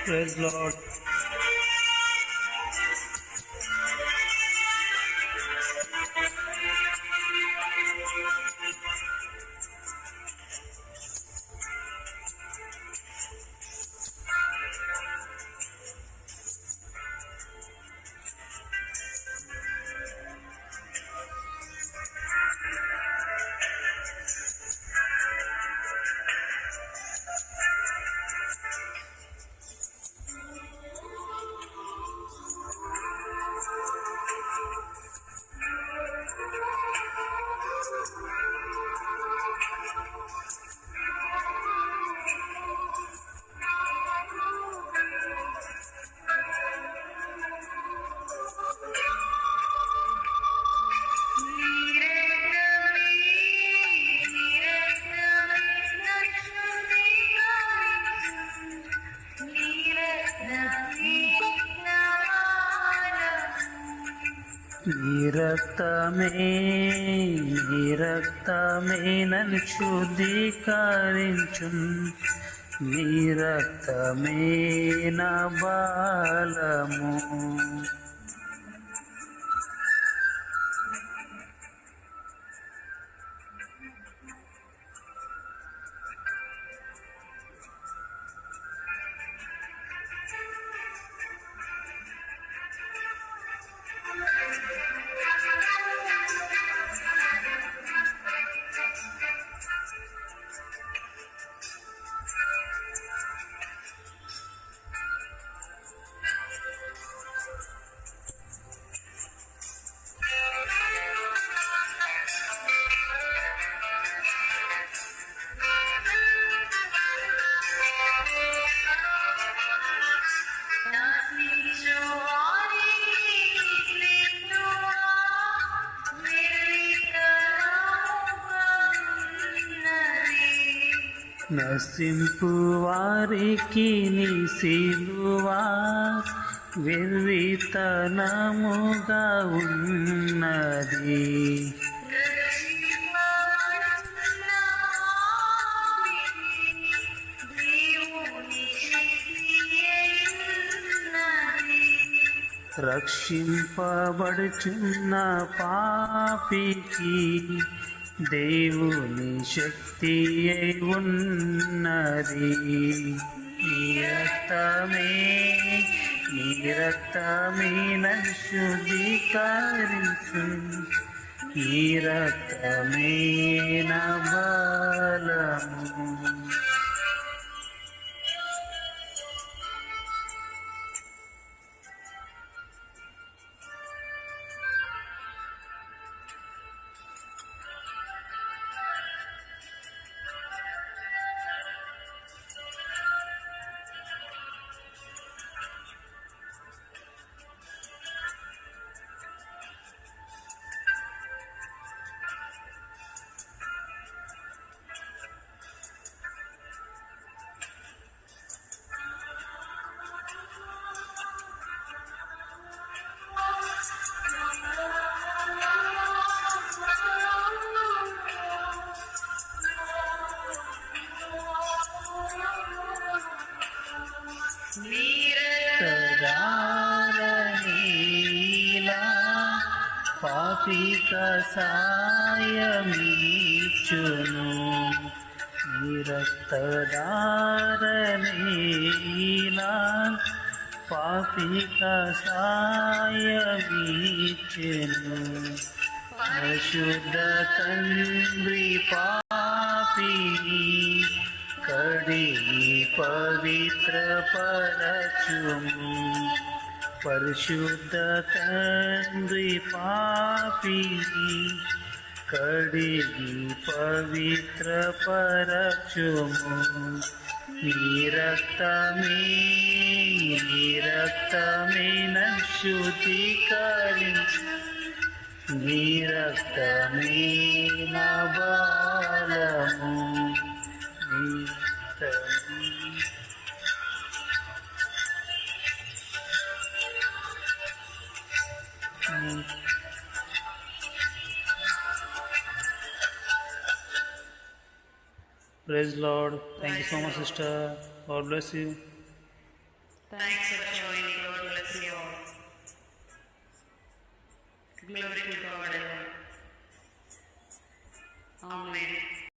Praise lord. నీ రక్తమే నన్ను శుద్ధీకరించున్, నీ రక్తమే నా బలము. నశింపు వారికి నీ సిలువా వెర్రితనముగా ఉన్నది. రక్షింపబడుచున్న పాపికి దేవుని శక్తి అయి ఉన్నది. నీ రక్తమే నన్ను శుద్ధీకరించు, నీ రక్తమే నా బలము. పాపిక సాయమిచ్చును, నీ రక్తధారనేలా పాపిక సాయమిచ్చును. పరిశుద్ధ తండ్రి పాపిని కడిగి పవిత్ర పరచుము, పరిశుద్ధ తండ్రి పాపిని కడిగి పవిత్ర పరచుము. నీ రక్తమే నన్ను శుద్ధీకరించు, నీ రక్తమే నా బలము. నీ రక్తమే Praise Lord. Thank you so much, sister. God bless you. Thanks for joining. God bless you all. Glory to God. Amen.